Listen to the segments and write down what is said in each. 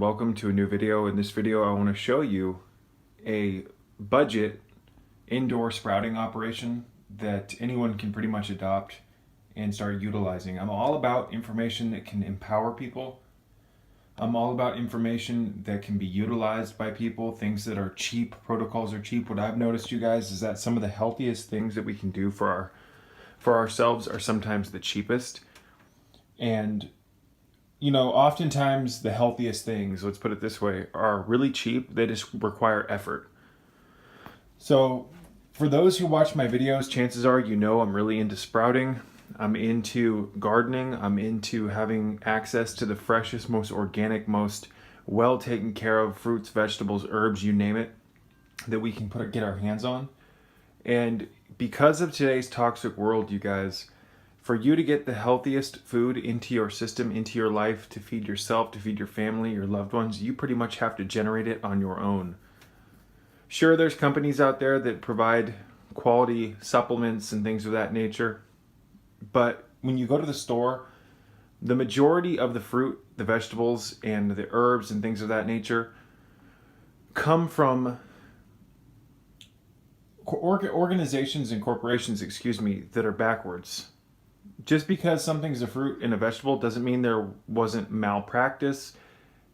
welcome to a new video. In this video I want to show you a budget indoor sprouting operation that anyone can pretty much adopt and start utilizing. I'm all about information that can empower people. I'm all about information that can be utilized by people, things that are cheap. Protocols are cheap. What I've noticed, you guys, is that some of the healthiest things that we can do for ourselves are sometimes the cheapest. And you know, oftentimes the healthiest things, let's put it this way, are really cheap. They just require effort. So for those who watch my videos, chances are you know I'm really into sprouting. I'm into gardening. I'm into having access to the freshest, most organic, most well taken care of fruits, vegetables, herbs, you name it, that we can get our hands on. And because of today's toxic world, you guys, for you to get the healthiest food into your system, into your life, to feed yourself, to feed your family, your loved ones, you pretty much have to generate it on your own. Sure, there's companies out there that provide quality supplements and things of that nature, but when you go to the store, the majority of the fruit, the vegetables, and the herbs and things of that nature come from organizations and corporations, that are backwards. Just because something's a fruit and a vegetable doesn't mean there wasn't malpractice.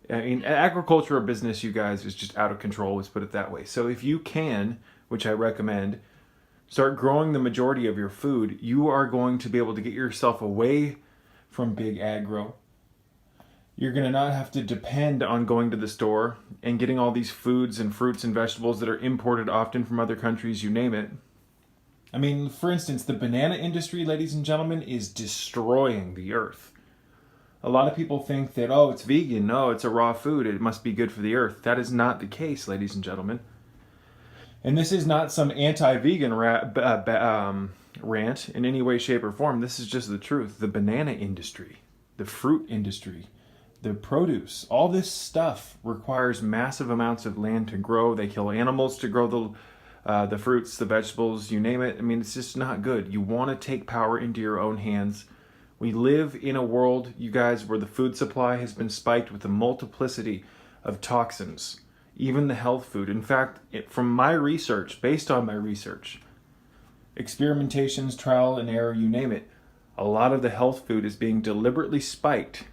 I mean, agriculture or business, you guys, is just out of control, let's put it that way. So if you can, which I recommend, start growing the majority of your food, you are going to be able to get yourself away from big agro. You're going to not have to depend on going to the store and getting all these foods and fruits and vegetables that are imported often from other countries, you name it. I mean, for instance, the banana industry, ladies and gentlemen, is destroying the earth. A lot of people think that, oh, it's vegan, no, it's a raw food, it must be good for the earth. That is not the case, ladies and gentlemen. And this is not some anti-vegan rant in any way, shape, or form. This is just the truth. The banana industry, the fruit industry, the produce, all this stuff requires massive amounts of land to grow. They kill animals to grow the fruits, the vegetables, you name it. I mean, it's just not good. You want to take power into your own hands. We live in a world, you guys, where the food supply has been spiked with a multiplicity of toxins, even the health food. In fact, from my research, based on my research, experimentations, trial and error, you name it, a lot of the health food is being deliberately spiked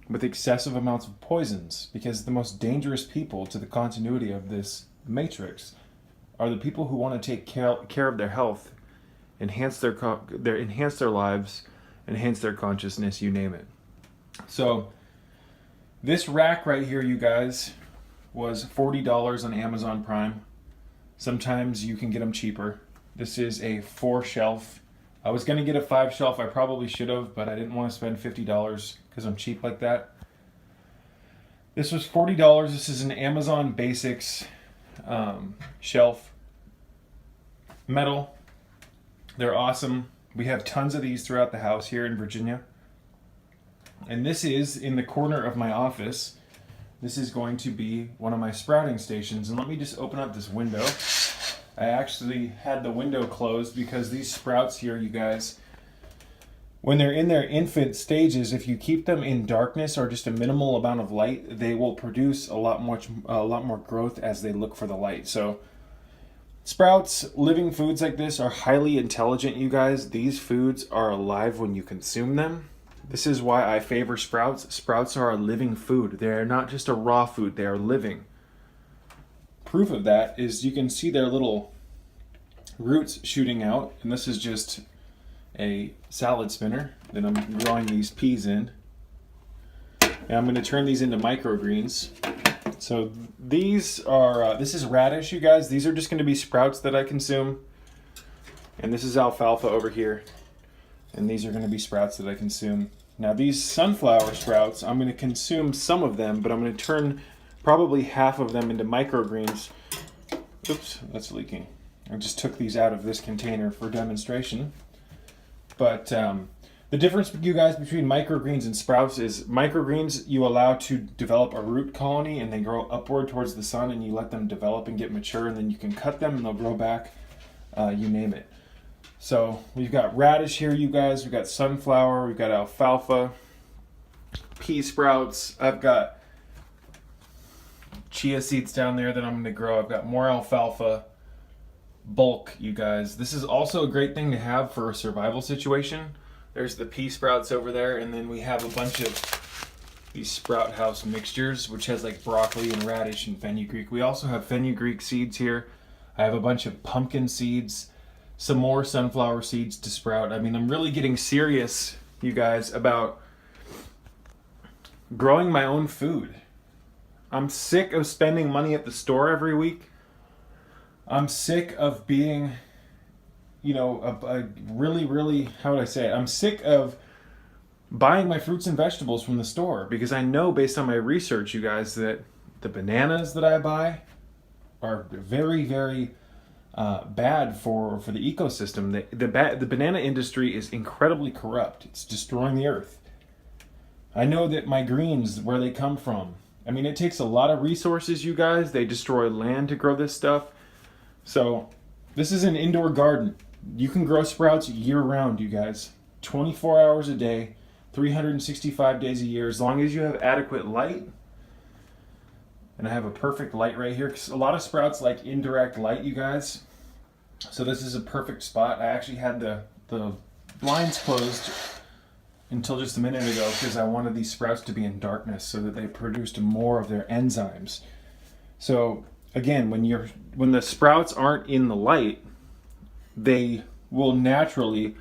with excessive amounts of poisons, because the most dangerous people to the continuity of this matrix are the people who want to take care of their health, enhance their lives, enhance their consciousness, you name it. So this rack right here, you guys, was $40 on Amazon Prime. Sometimes you can get them cheaper. This is a 4-shelf. I was going to get a 5-shelf. I probably should have, but I didn't want to spend $50 because I'm cheap like that. This was $40. This is an Amazon Basics shelf. Metal. They're awesome. We have tons of these throughout the house here in Virginia. And this is in the corner of my office. This is going to be one of my sprouting stations. And let me just open up this window. I actually had the window closed because these sprouts here, you guys, when they're in their infant stages, if you keep them in darkness or just a minimal amount of light, they will produce a lot more growth as they look for the light. So sprouts, living foods like this, are highly intelligent, you guys. These foods are alive when you consume them. This is why I favor sprouts. Sprouts are a living food. They are not just a raw food, they are living. Proof of that is you can see their little roots shooting out, and this is just a salad spinner that I'm growing these peas in. And I'm going to turn these into microgreens. So these are, this is radish, you guys. These are just going to be sprouts that I consume. And this is alfalfa over here. And these are going to be sprouts that I consume. Now these sunflower sprouts, I'm going to consume some of them, but I'm going to turn probably half of them into microgreens. Oops, that's leaking. I just took these out of this container for demonstration. But the difference, you guys, between microgreens and sprouts is microgreens you allow to develop a root colony and they grow upward towards the sun, and you let them develop and get mature, and then you can cut them and they'll grow back, you name it. So we've got radish here, you guys. We've got sunflower. We've got alfalfa, pea sprouts. I've got chia seeds down there that I'm going to grow. I've got more alfalfa. Bulk, you guys. This is also a great thing to have for a survival situation. There's the pea sprouts over there, and then we have a bunch of these sprout house mixtures, which has like broccoli and radish and fenugreek. We also have fenugreek seeds here. I have a bunch of pumpkin seeds, some more sunflower seeds to sprout. I mean, I'm really getting serious, you guys, about growing my own food. I'm sick of spending money at the store every week. I'm sick of being, you know, a really, how would I say it? I'm sick of buying my fruits and vegetables from the store, because I know based on my research, you guys, that the bananas that I buy are very, very bad for the ecosystem. The banana industry is incredibly corrupt. It's destroying the earth. I know that my greens, where they come from, I mean, it takes a lot of resources, you guys. They destroy land to grow this stuff. So this is an indoor garden. You can grow sprouts year round, you guys. 24 hours a day, 365 days a year, as long as you have adequate light. And I have a perfect light right here, because a lot of sprouts like indirect light, you guys. So this is a perfect spot. I actually had the blinds closed until just a minute ago, because I wanted these sprouts to be in darkness so that they produced more of their enzymes. So again, when the sprouts aren't in the light, they will naturally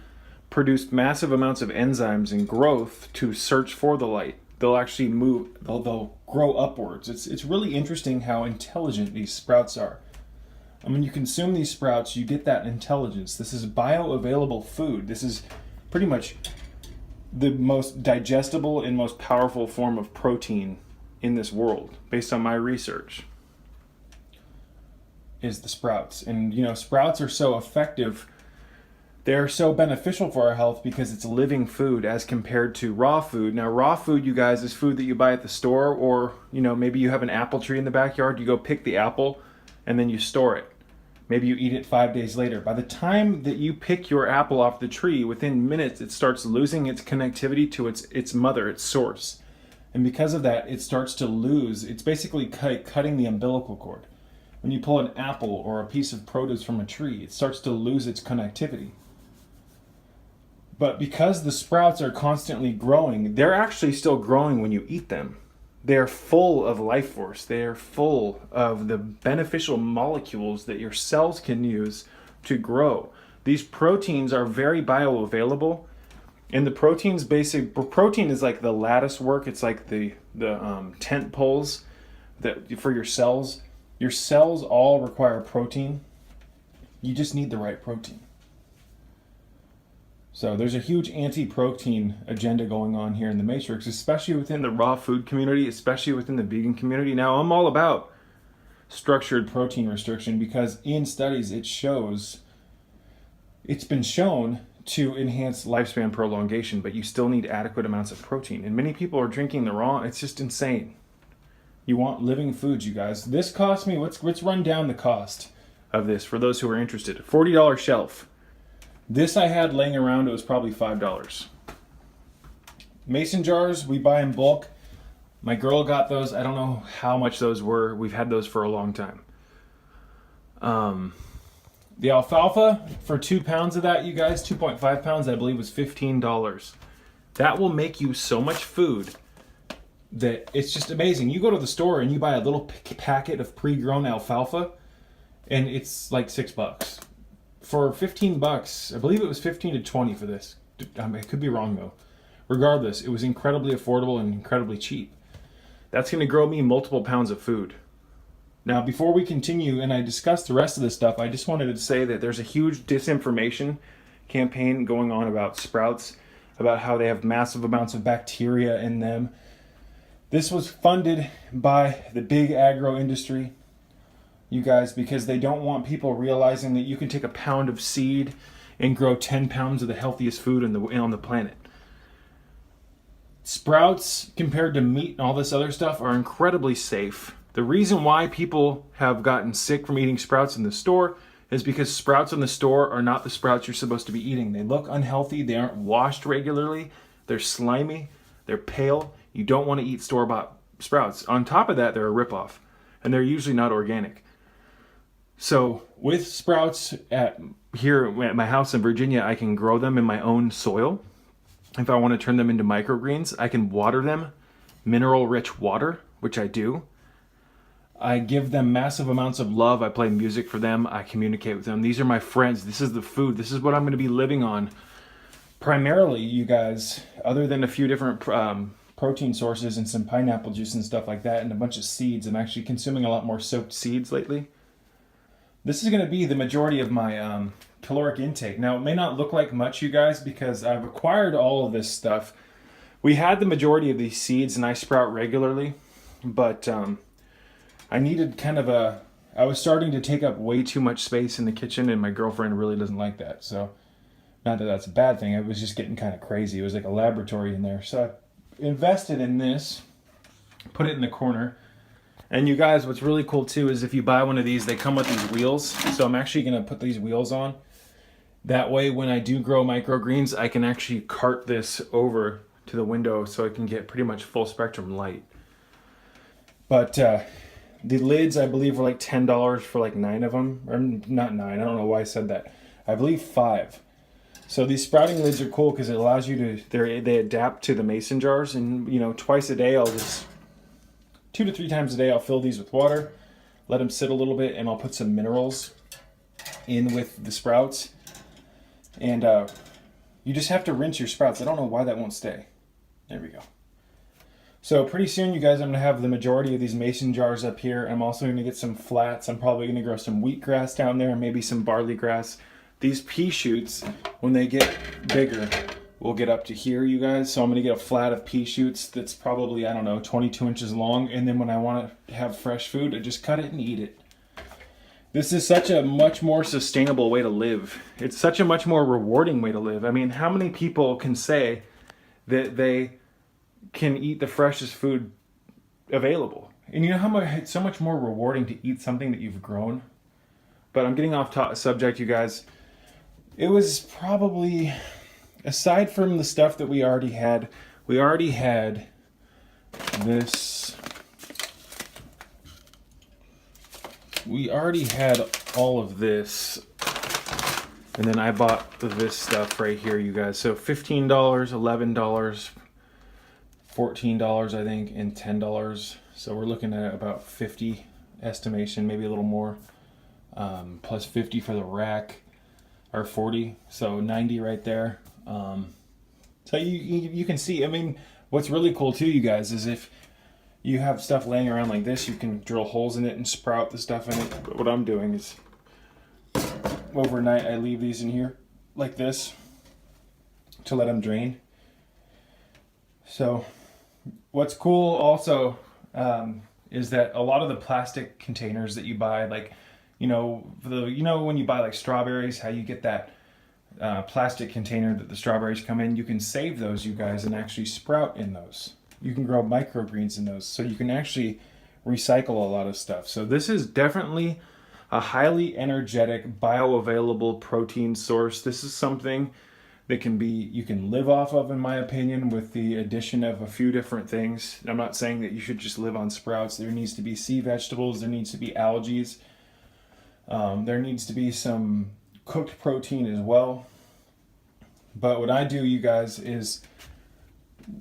produce massive amounts of enzymes and growth to search for the light. They'll actually move, they'll grow upwards. It's really interesting how intelligent these sprouts are. And when you consume these sprouts, you get that intelligence. This is bioavailable food. This is pretty much the most digestible and most powerful form of protein in this world, based on my research, is the sprouts. And you know, sprouts are so effective. They're so beneficial for our health because it's living food as compared to raw food. Now, raw food, you guys, is food that you buy at the store, or, you know, maybe you have an apple tree in the backyard. You go pick the apple and then you store it. Maybe you eat it 5 days later. By the time that you pick your apple off the tree, within minutes, it starts losing its connectivity to its mother, its source. And because of that, it starts to lose. It's basically cutting the umbilical cord. When you pull an apple or a piece of produce from a tree, it starts to lose its connectivity. But because the sprouts are constantly growing, they're actually still growing when you eat them. They're full of life force. They're full of the beneficial molecules that your cells can use to grow. These proteins are very bioavailable. And the protein is like the lattice work. It's like the tent poles that for your cells. Your cells all require protein. You just need the right protein. So there's a huge anti-protein agenda going on here in the Matrix, especially within the raw food community, especially within the vegan community. Now, I'm all about structured protein restriction because in studies it's been shown to enhance lifespan prolongation, but you still need adequate amounts of protein. And many people are drinking the raw. It's just insane. You want living foods, you guys. This cost me, let's run down the cost of this for those who are interested. $40 shelf. This I had laying around, it was probably $5. Mason jars, we buy in bulk. My girl got those. I don't know how much those were. We've had those for a long time. The alfalfa, for 2 pounds of that, you guys, 2.5 pounds, I believe was $15. That will make you so much food that it's just amazing. You go to the store and you buy a little packet of pre-grown alfalfa and it's like $6. For $15, I believe it was 15 to 20 for this. I could be wrong though. Regardless, it was incredibly affordable and incredibly cheap. That's going to grow me multiple pounds of food. Now, before we continue and I discuss the rest of this stuff, I just wanted to say that there's a huge disinformation campaign going on about sprouts, about how they have massive amounts of bacteria in them. This was funded by the big agro industry, you guys, because they don't want people realizing that you can take a pound of seed and grow 10 pounds of the healthiest food on the planet. Sprouts, compared to meat and all this other stuff, are incredibly safe. The reason why people have gotten sick from eating sprouts in the store is because sprouts in the store are not the sprouts you're supposed to be eating. They look unhealthy. They aren't washed regularly. They're slimy. They're pale. You don't want to eat store-bought sprouts. On top of that, they're a ripoff. and they're usually not organic. So with sprouts here at my house in Virginia, I can grow them in my own soil. If I want to turn them into microgreens, I can water them, mineral-rich water, which I do. I give them massive amounts of love. I play music for them. I communicate with them. These are my friends. This is the food. This is what I'm going to be living on. Primarily, you guys, other than a few different protein sources and some pineapple juice and stuff like that and a bunch of seeds, I'm actually consuming a lot more soaked seeds lately. This is going to be the majority of my caloric intake. Now, it may not look like much, you guys, because I've acquired all of this stuff. We had the majority of these seeds and I sprout regularly, but I needed kind of I was starting to take up way too much space in the kitchen, and my girlfriend really doesn't like that. So, not that that's a bad thing. It was just getting kind of crazy. It was like a laboratory in there. So I invested in this, put it in the corner. And you guys, what's really cool too is if you buy one of these, they come with these wheels. So I'm actually going to put these wheels on. That way, when I do grow microgreens, I can actually cart this over to the window so I can get pretty much full spectrum light. But the lids, I believe, were like $10 for like 9 of them. Or not 9, I don't know why I said that. I believe 5. So these sprouting lids are cool because it allows you to, they adapt to the mason jars. And, you know, twice a day, 2 to 3 times a day, I'll fill these with water, let them sit a little bit, and I'll put some minerals in with the sprouts. And you just have to rinse your sprouts. I don't know why that won't stay. There we go. So pretty soon, you guys, I'm going to have the majority of these mason jars up here. I'm also going to get some flats. I'm probably going to grow some wheatgrass down there and maybe some barley grass. These pea shoots, when they get bigger, will get up to here, you guys. So I'm going to get a flat of pea shoots that's probably, I don't know, 22 inches long. And then when I want to have fresh food, I just cut it and eat it. This is such a much more sustainable way to live. It's such a much more rewarding way to live. I mean, how many people can say that they can eat the freshest food available? And you know how much it's so much more rewarding to eat something that you've grown? But I'm getting off subject, you guys. It was probably, aside from the stuff that we already had this. We already had all of this. And then I bought this stuff right here, you guys. So $15, $11, $14, I think, and $10. So we're looking at about 50 estimation, maybe a little more. Plus 50 for the rack, or 40, so 90 right there. So you can see, I mean, what's really cool too, you guys, is if you have stuff laying around like this, you can drill holes in it and sprout the stuff in it. But what I'm doing is, overnight I leave these in here like this to let them drain. So what's cool also is that a lot of the plastic containers that you buy, like, you know, when you buy like strawberries, how you get that plastic container that the strawberries come in, you can save those, you guys, and actually sprout in those. You can grow microgreens in those, so you can actually recycle a lot of stuff. So this is definitely a highly energetic, bioavailable protein source. This is something that you can live off of, in my opinion, with the addition of a few different things. I'm not saying that you should just live on sprouts. There needs to be sea vegetables. There needs to be algae. There needs to be some cooked protein as well. But what I do, you guys, is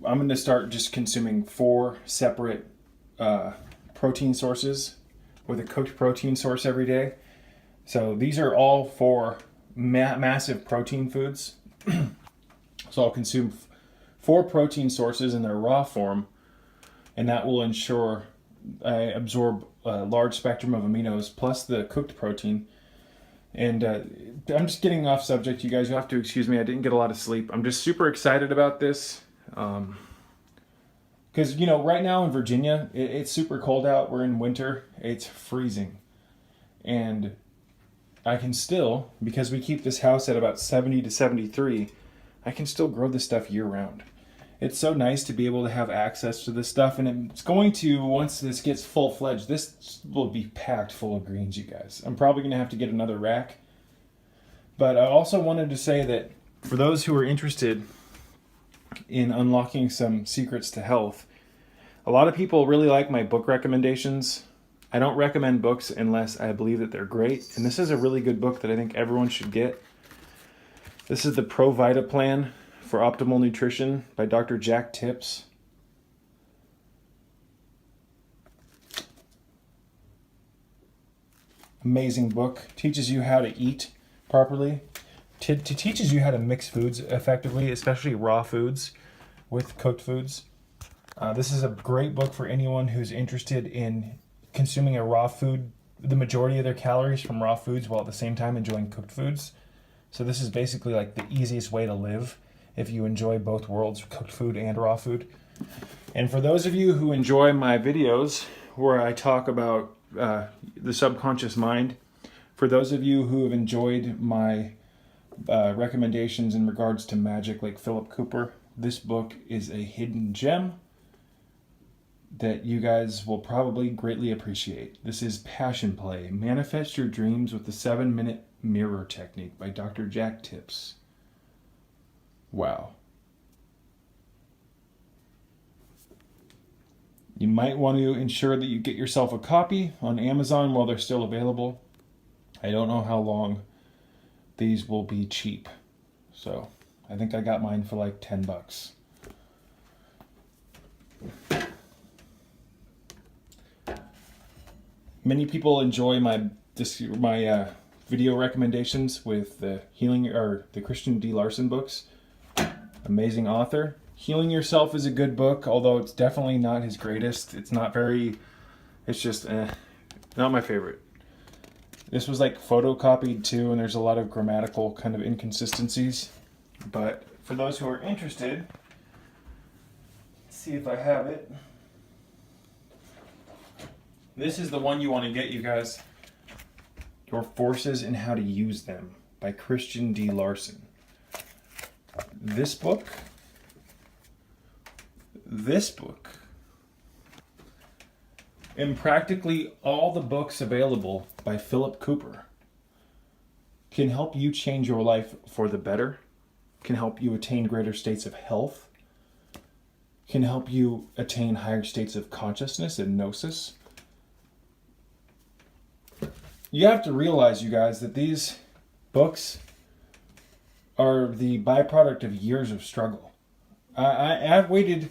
I'm going to start just consuming 4 separate protein sources with a cooked protein source every day. So these are all 4 massive protein foods. So I'll consume 4 protein sources in their raw form, and that will ensure I absorb a large spectrum of aminos plus the cooked protein. And I'm just getting off subject, you guys. You'll have to excuse me. I didn't get a lot of sleep. I'm just super excited about this. Because, you know, right now in Virginia, it's super cold out. We're in winter. It's freezing. And I can still, because we keep this house at about 70 to 73, I can still grow this stuff year round. It's so nice to be able to have access to this stuff. And it's going to, once this gets full-fledged, this will be packed full of greens, you guys. I'm probably going to have to get another rack. But I also wanted to say that for those who are interested in unlocking some secrets to health, a lot of people really like my book recommendations. I don't recommend books unless I believe that they're great. And this is a really good book that I think everyone should get. This is the Pro Vita Plan for Optimal Nutrition by Dr. Jack Tips. Amazing book. Teaches you how to eat properly. Teaches you how to mix foods effectively, especially raw foods with cooked foods. This is a great book for anyone who's interested in consuming a raw food, the majority of their calories from raw foods, while at the same time enjoying cooked foods. So this is basically like the easiest way to live if you enjoy both worlds, cooked food and raw food. And for those of you who enjoy my videos where I talk about the subconscious mind, for those of you who have enjoyed my recommendations in regards to magic like Philip Cooper, this book is a hidden gem that you guys will probably greatly appreciate. This is Passion Play, Manifest Your Dreams with the 7-Minute Mirror Technique by Dr. Jack Tips. Wow. You might want to ensure that you get yourself a copy on Amazon while they're still available. I don't know how long these will be cheap. So I think I got mine for like $10. Many people enjoy my video recommendations with the the Christian D. Larson books. Amazing author. Healing Yourself is a good book, although it's definitely not his greatest. It's just not my favorite. This was like photocopied too, and there's a lot of grammatical kind of inconsistencies. But for those who are interested, let's see if I have it. This is the one you want to get, you guys. Your Forces and How to Use Them by Christian D. Larson. This book, and practically all the books available by Philip Cooper can help you change your life for the better, can help you attain greater states of health, can help you attain higher states of consciousness and gnosis. You have to realize, you guys, that these books are the byproduct of years of struggle. I've waited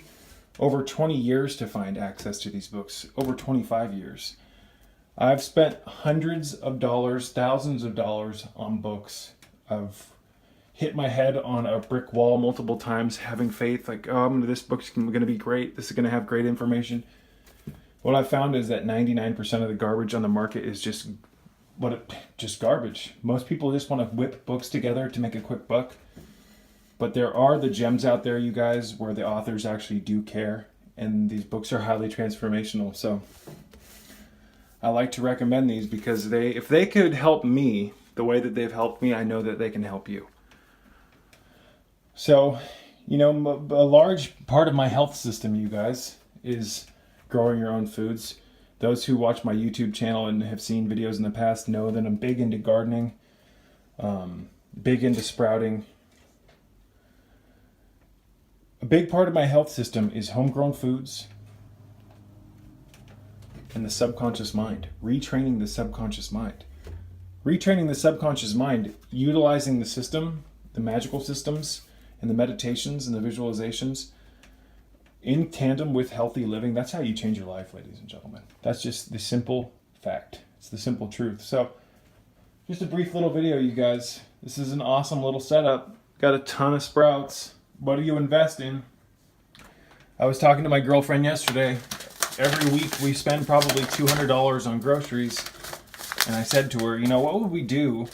over 20 years to find access to these books, over 25 years. I've spent hundreds of dollars, thousands of dollars on books. I've hit my head on a brick wall multiple times, having faith, like, oh, this book's going to be great. This is going to have great information. What I've found is that 99% of the garbage on the market is just garbage. Most people just want to whip books together to make a quick buck. But there are the gems out there, you guys, where the authors actually do care. And these books are highly transformational. So I like to recommend these because if they could help me the way that they've helped me, I know that they can help you. So, a large part of my health system, you guys, is growing your own foods. Those who watch my YouTube channel and have seen videos in the past know that I'm big into gardening, big into sprouting. A big part of my health system is homegrown foods and the subconscious mind, retraining the subconscious mind. Retraining the subconscious mind, utilizing the system, the magical systems, and the meditations and the visualizations in tandem with healthy living. That's how you change your life, ladies and gentlemen. That's just the simple fact. It's the simple truth. So, just a brief little video, you guys. This is an awesome little setup. Got a ton of sprouts. What do you invest in? I was talking to my girlfriend yesterday. Every week we spend probably $200 on groceries. And I said to her, what would we do?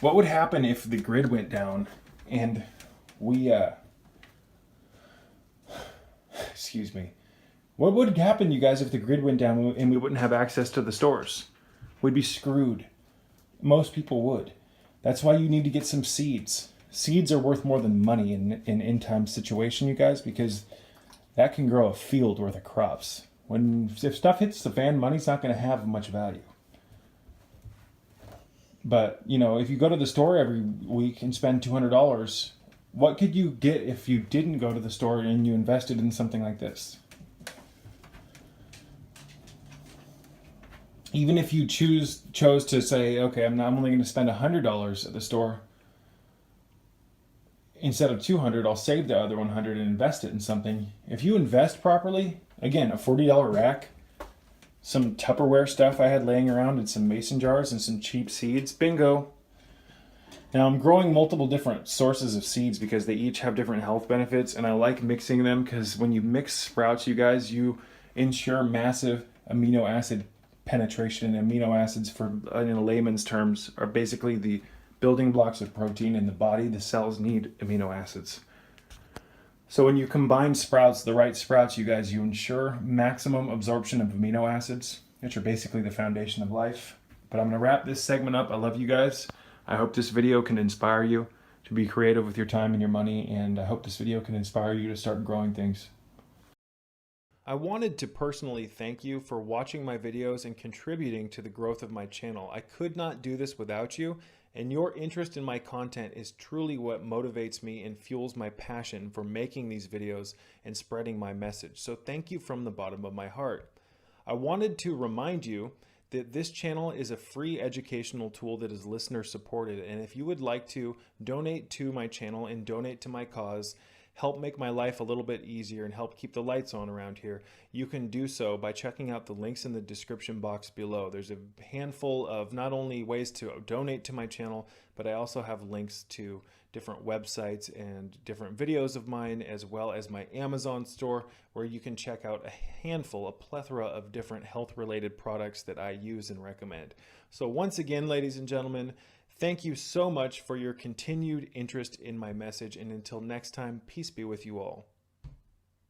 What would happen if the grid went down and we, excuse me. What would happen, you guys, if the grid went down and we wouldn't have access to the stores? We'd be screwed. Most people would. That's why you need to get some seeds. Seeds are worth more than money in an end-time situation, you guys, because that can grow a field worth of crops. If stuff hits the fan, money's not going to have much value. But, if you go to the store every week and spend $200, what could you get if you didn't go to the store and you invested in something like this? Even if you chose to say, okay, I'm only going to spend $100 at the store, instead of 200, I'll save the other 100 and invest it in something. If you invest properly, again, a $40 rack, some Tupperware stuff I had laying around, and some mason jars and some cheap seeds, bingo. Now I'm growing multiple different sources of seeds because they each have different health benefits, and I like mixing them because when you mix sprouts, you guys, you ensure massive amino acid penetration. And amino acids, for in layman's terms, are basically the building blocks of protein in the body. The cells need amino acids. So when you combine sprouts, the right sprouts, you guys, you ensure maximum absorption of amino acids, which are basically the foundation of life. But I'm going to wrap this segment up. I love you guys. I hope this video can inspire you to be creative with your time and your money, and I hope this video can inspire you to start growing things. I wanted to personally thank you for watching my videos and contributing to the growth of my channel. I could not do this without you, and your interest in my content is truly what motivates me and fuels my passion for making these videos and spreading my message. So thank you from the bottom of my heart. I wanted to remind you that this channel is a free educational tool that is listener supported, and if you would like to donate to my channel and donate to my cause, help make my life a little bit easier and help keep the lights on around here, you can do so by checking out the links in the description box below. There's a handful of not only ways to donate to my channel, but I also have links to different websites and different videos of mine, as well as my Amazon store, where you can check out a plethora of different health-related products that I use and recommend. So once again, ladies and gentlemen, thank you so much for your continued interest in my message, and until next time, peace be with you all.